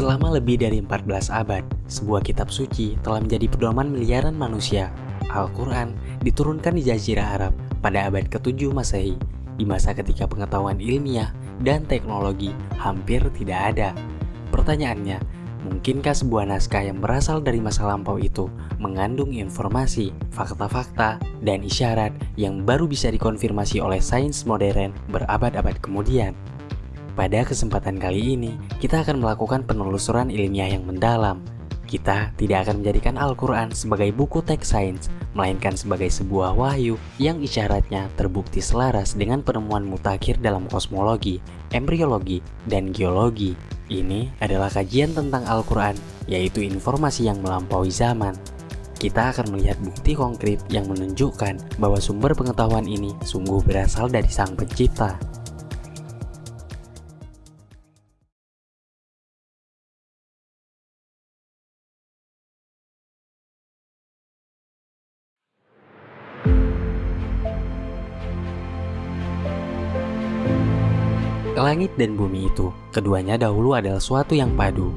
Selama lebih dari 14 abad, sebuah kitab suci telah menjadi pedoman miliaran manusia. Al-Quran diturunkan di Jazirah Arab pada abad ke-7 Masehi, di masa ketika pengetahuan ilmiah dan teknologi hampir tidak ada. Pertanyaannya, mungkinkah sebuah naskah yang berasal dari masa lampau itu mengandung informasi, fakta-fakta, dan isyarat yang baru bisa dikonfirmasi oleh sains modern berabad-abad kemudian? Pada kesempatan kali ini, kita akan melakukan penelusuran ilmiah yang mendalam. Kita tidak akan menjadikan Al-Quran sebagai buku teks sains, melainkan sebagai sebuah wahyu yang isyaratnya terbukti selaras dengan penemuan mutakhir dalam kosmologi, embriologi, dan geologi. Ini adalah kajian tentang Al-Quran, yaitu informasi yang melampaui zaman. Kita akan melihat bukti konkret yang menunjukkan bahwa sumber pengetahuan ini sungguh berasal dari Sang Pencipta. Langit dan bumi itu, keduanya dahulu adalah suatu yang padu.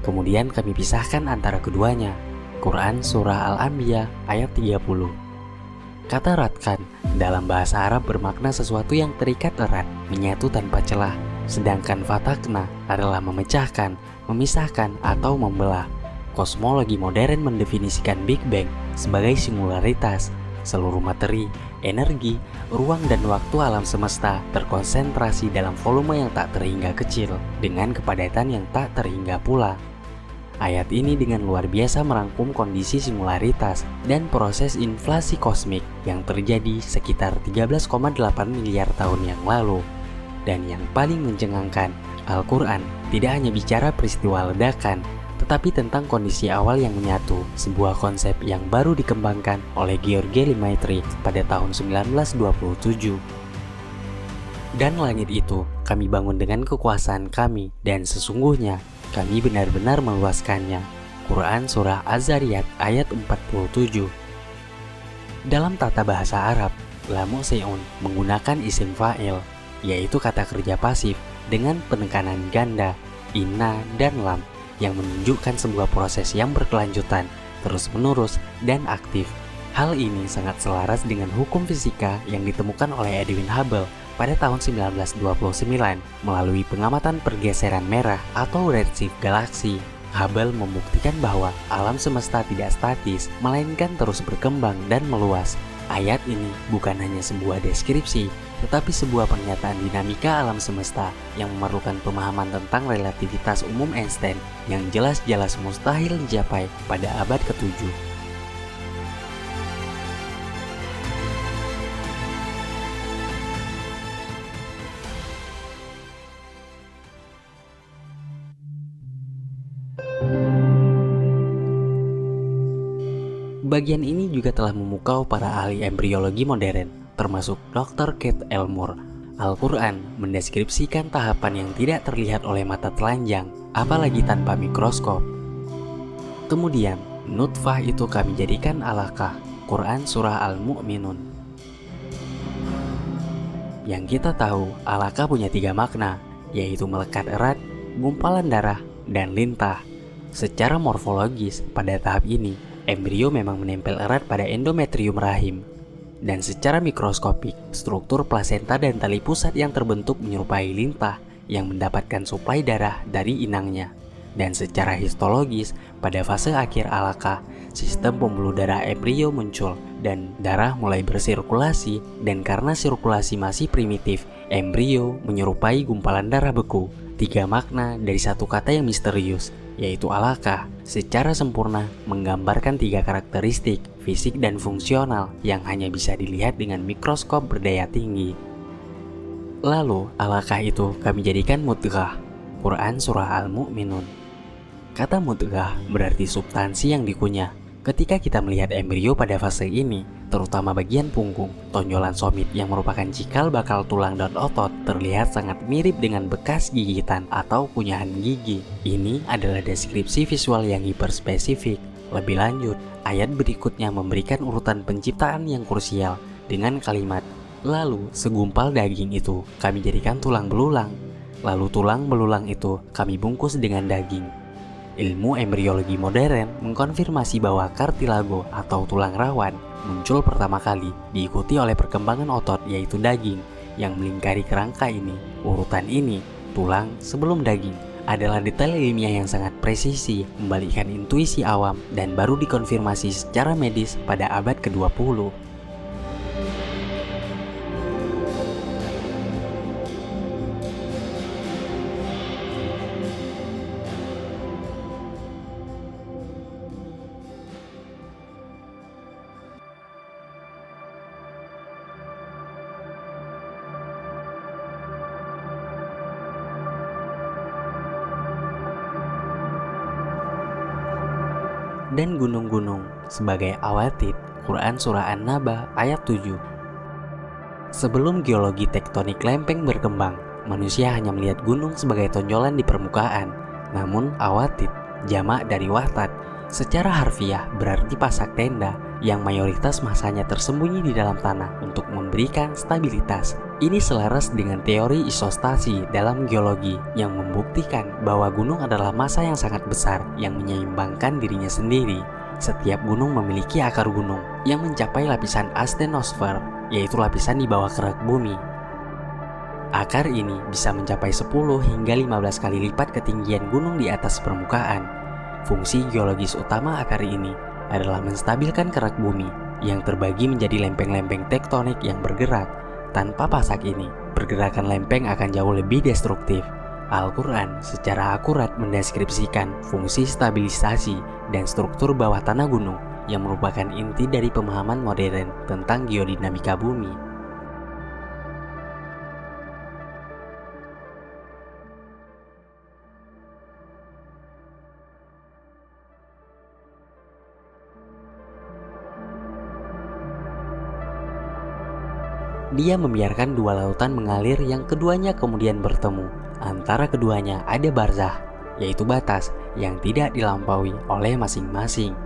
Kemudian kami pisahkan antara keduanya. Quran Surah Al-Anbiya ayat 30. Kata ratkan dalam bahasa Arab bermakna sesuatu yang terikat erat, menyatu tanpa celah. Sedangkan fatakna adalah memecahkan, memisahkan, atau membelah. Kosmologi modern mendefinisikan Big Bang sebagai singularitas. Seluruh materi, energi, ruang dan waktu alam semesta terkonsentrasi dalam volume yang tak terhingga kecil dengan kepadatan yang tak terhingga pula. Ayat ini dengan luar biasa merangkum kondisi singularitas dan proses inflasi kosmik yang terjadi sekitar 13,8 miliar tahun yang lalu. Dan yang paling mencengangkan, Al-Quran tidak hanya bicara peristiwa ledakan, tetapi tentang kondisi awal yang menyatu, sebuah konsep yang baru dikembangkan oleh George Lemaitre pada tahun 1927. Dan langit itu kami bangun dengan kekuasaan kami, dan sesungguhnya kami benar-benar meluaskannya. Quran Surah Az-Zariyat ayat 47. Dalam tata bahasa Arab, lamu se'un menggunakan isim fa'il, yaitu kata kerja pasif dengan penekanan ganda, inna, dan lam, yang menunjukkan sebuah proses yang berkelanjutan, terus-menerus, dan aktif. Hal ini sangat selaras dengan hukum fisika yang ditemukan oleh Edwin Hubble pada tahun 1929 melalui pengamatan pergeseran merah atau redshift galaksi. Hubble membuktikan bahwa alam semesta tidak statis, melainkan terus berkembang dan meluas. Ayat ini bukan hanya sebuah deskripsi, tetapi sebuah pernyataan dinamika alam semesta yang memerlukan pemahaman tentang relativitas umum Einstein yang jelas-jelas mustahil dicapai pada abad ke-7. Bagian ini juga telah memukau para ahli embriologi modern, termasuk Dr. Keith Elmore. Al-Quran mendeskripsikan tahapan yang tidak terlihat oleh mata telanjang, apalagi tanpa mikroskop. Kemudian, nutfah itu kami jadikan alaqah. Quran Surah Al-Mu'minun. Yang kita tahu, alaqah punya 3 makna, yaitu melekat erat, gumpalan darah, dan lintah. Secara morfologis, pada tahap ini, embrio memang menempel erat pada endometrium rahim. Dan secara mikroskopik, struktur plasenta dan tali pusat yang terbentuk menyerupai lintah yang mendapatkan suplai darah dari inangnya. Dan secara histologis, pada fase akhir alaqah, sistem pembuluh darah embrio muncul dan darah mulai bersirkulasi, dan karena sirkulasi masih primitif, embrio menyerupai gumpalan darah beku. 3 makna dari satu kata yang misterius, yaitu alaqah, secara sempurna menggambarkan 3 karakteristik fisik dan fungsional yang hanya bisa dilihat dengan mikroskop berdaya tinggi. Lalu, alaqah itu kami jadikan mudghah. Quran Surah Al-Mu'minun. Kata mudghah berarti substansi yang dikunyah. Ketika kita melihat embrio pada fase ini, terutama bagian punggung, tonjolan somit yang merupakan cikal bakal tulang dan otot terlihat sangat mirip dengan bekas gigitan atau kunyahan gigi. Ini adalah deskripsi visual yang hiperspesifik. Lebih lanjut, ayat berikutnya memberikan urutan penciptaan yang krusial dengan kalimat, lalu segumpal daging itu kami jadikan tulang belulang. Lalu tulang belulang itu kami bungkus dengan daging. Ilmu embriologi modern mengkonfirmasi bahwa kartilago atau tulang rawan muncul pertama kali diikuti oleh perkembangan otot yaitu daging yang melingkari kerangka ini. Urutan ini, tulang sebelum daging, adalah detail ilmiah yang sangat presisi, membalikkan intuisi awam dan baru dikonfirmasi secara medis pada abad ke-20. Dan gunung-gunung sebagai awatid. Quran Surah An-Naba ayat 7. Sebelum geologi tektonik lempeng berkembang, manusia hanya melihat gunung sebagai tonjolan di permukaan. Namun awatid, jamak dari wahtat, secara harfiah berarti pasak tenda yang mayoritas masanya tersembunyi di dalam tanah untuk memberikan stabilitas. Ini selaras dengan teori isostasi dalam geologi yang membuktikan bahwa gunung adalah massa yang sangat besar yang menyeimbangkan dirinya sendiri. Setiap gunung memiliki akar gunung yang mencapai lapisan astenosfer, yaitu lapisan di bawah kerak bumi. Akar ini bisa mencapai 10 hingga 15 kali lipat ketinggian gunung di atas permukaan. Fungsi geologis utama akar ini adalah menstabilkan kerak bumi yang terbagi menjadi lempeng-lempeng tektonik yang bergerak. Tanpa pasak ini, pergerakan lempeng akan jauh lebih destruktif. Al-Quran secara akurat mendeskripsikan fungsi stabilisasi dan struktur bawah tanah gunung yang merupakan inti dari pemahaman modern tentang geodinamika bumi. Dia membiarkan dua lautan mengalir yang keduanya kemudian bertemu. Antara keduanya ada barzah, yaitu batas yang tidak dilampaui oleh masing-masing.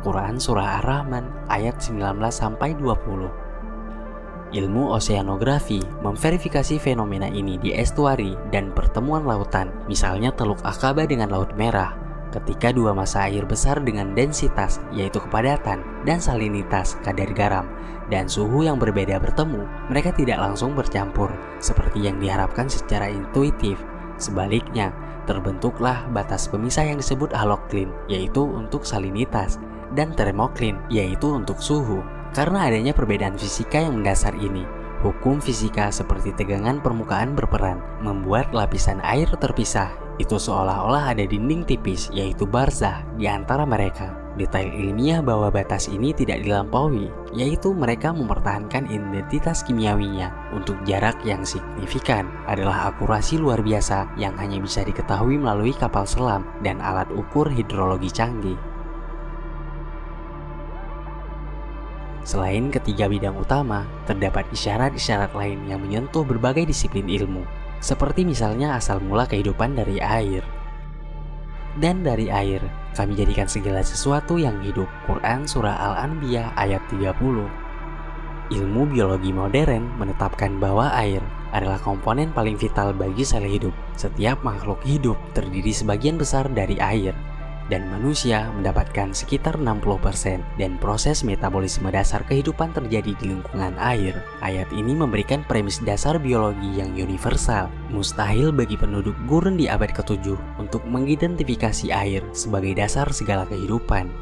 Quran Surah Ar-Rahman ayat 19-20. Ilmu oseanografi memverifikasi fenomena ini di estuari dan pertemuan lautan, misalnya Teluk Aqaba dengan Laut Merah. Ketika dua massa air besar dengan densitas, yaitu kepadatan dan salinitas kadar garam, dan suhu yang berbeda bertemu, mereka tidak langsung bercampur seperti yang diharapkan secara intuitif. Sebaliknya, terbentuklah batas pemisah yang disebut haloklin, yaitu untuk salinitas, dan termoklin, yaitu untuk suhu. Karena adanya perbedaan fisika yang mendasar ini, hukum fisika seperti tegangan permukaan berperan, membuat lapisan air terpisah. Itu seolah-olah ada dinding tipis, yaitu barzah, di antara mereka. Detail ilmiah bahwa batas ini tidak dilampaui, yaitu mereka mempertahankan identitas kimiawinya untuk jarak yang signifikan, adalah akurasi luar biasa yang hanya bisa diketahui melalui kapal selam dan alat ukur hidrologi canggih. Selain ketiga bidang utama, terdapat isyarat-isyarat lain yang menyentuh berbagai disiplin ilmu, seperti misalnya asal mula kehidupan dari air. Dan dari air, kami jadikan segala sesuatu yang hidup. Quran Surah Al-Anbiya ayat 30. Ilmu biologi modern menetapkan bahwa air adalah komponen paling vital bagi sel hidup. Setiap makhluk hidup terdiri sebagian besar dari air, dan manusia mendapatkan sekitar 60%, dan proses metabolisme dasar kehidupan terjadi di lingkungan air. Ayat ini memberikan premis dasar biologi yang universal. Mustahil bagi penduduk gurun di abad ke-7 untuk mengidentifikasi air sebagai dasar segala kehidupan.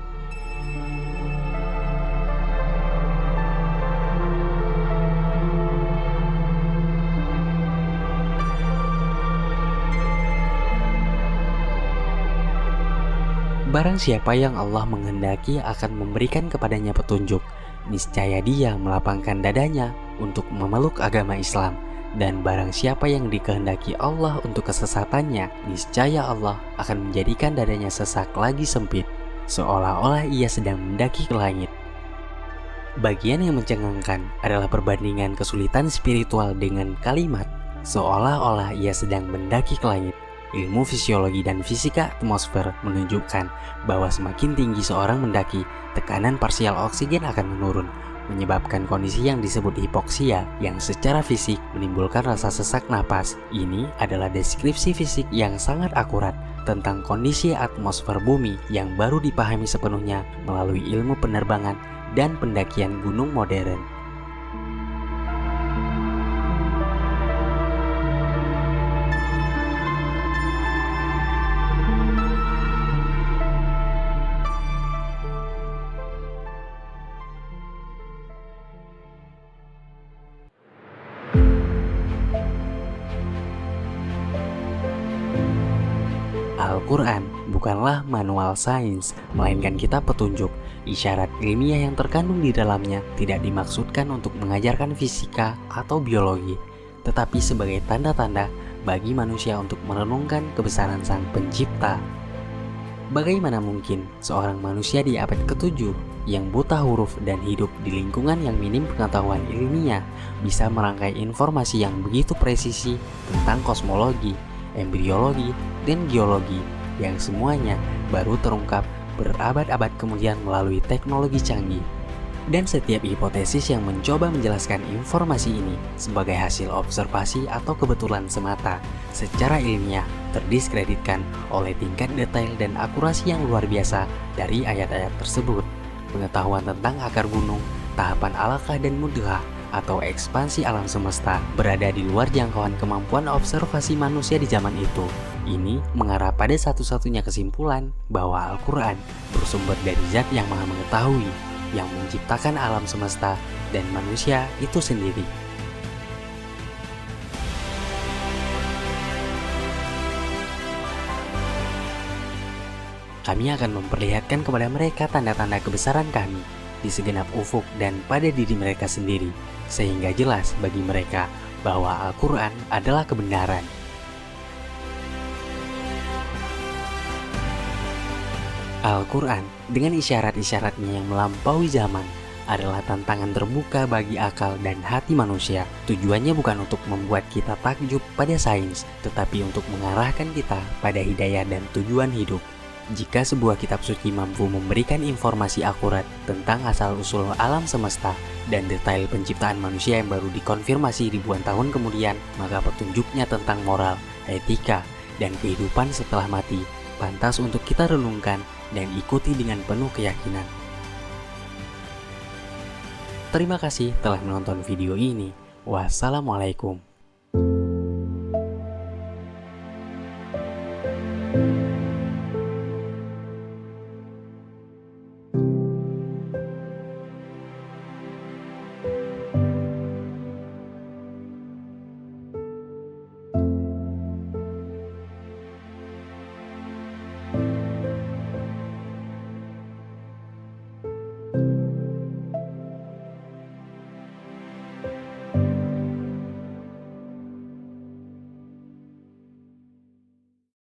Barang siapa yang Allah menghendaki akan memberikan kepadanya petunjuk, niscaya dia melapangkan dadanya untuk memeluk agama Islam. Dan barang siapa yang dikehendaki Allah untuk kesesatannya, niscaya Allah akan menjadikan dadanya sesak lagi sempit, seolah-olah ia sedang mendaki ke langit. Bagian yang mencengangkan adalah perbandingan kesulitan spiritual dengan kalimat seolah-olah ia sedang mendaki ke langit. Ilmu fisiologi dan fisika atmosfer menunjukkan bahwa semakin tinggi seorang mendaki, tekanan parsial oksigen akan menurun, menyebabkan kondisi yang disebut hipoksia, yang secara fisik menimbulkan rasa sesak napas. Ini adalah deskripsi fisik yang sangat akurat tentang kondisi atmosfer bumi yang baru dipahami sepenuhnya melalui ilmu penerbangan dan pendakian gunung modern. Al-Quran bukanlah manual sains, melainkan kitab petunjuk. Isyarat ilmiah yang terkandung di dalamnya tidak dimaksudkan untuk mengajarkan fisika atau biologi, tetapi sebagai tanda-tanda bagi manusia untuk merenungkan kebesaran Sang Pencipta. Bagaimana mungkin seorang manusia di abad ke-7 yang buta huruf dan hidup di lingkungan yang minim pengetahuan ilmiah bisa merangkai informasi yang begitu presisi tentang kosmologi, embriologi, dan geologi yang semuanya baru terungkap berabad-abad kemudian melalui teknologi canggih. Dan setiap hipotesis yang mencoba menjelaskan informasi ini sebagai hasil observasi atau kebetulan semata secara ilmiah terdiskreditkan oleh tingkat detail dan akurasi yang luar biasa dari ayat-ayat tersebut. Pengetahuan tentang akar gunung, tahapan alaqah dan mudghah atau ekspansi alam semesta berada di luar jangkauan kemampuan observasi manusia di zaman itu. Ini mengarah pada satu-satunya kesimpulan bahwa Al-Quran bersumber dari Zat yang Maha Mengetahui, yang menciptakan alam semesta dan manusia itu sendiri. Kami akan memperlihatkan kepada mereka tanda-tanda kebesaran Kami di segenap ufuk dan pada diri mereka sendiri, sehingga jelas bagi mereka bahwa Al-Quran adalah kebenaran. Al-Quran dengan isyarat-isyaratnya yang melampaui zaman adalah tantangan terbuka bagi akal dan hati manusia. Tujuannya bukan untuk membuat kita takjub pada sains, tetapi untuk mengarahkan kita pada hidayah dan tujuan hidup. Jika sebuah kitab suci mampu memberikan informasi akurat tentang asal-usul alam semesta dan detail penciptaan manusia yang baru dikonfirmasi ribuan tahun kemudian, maka petunjuknya tentang moral, etika, dan kehidupan setelah mati pantas untuk kita renungkan dan ikuti dengan penuh keyakinan. Terima kasih telah menonton video ini. Wassalamualaikum.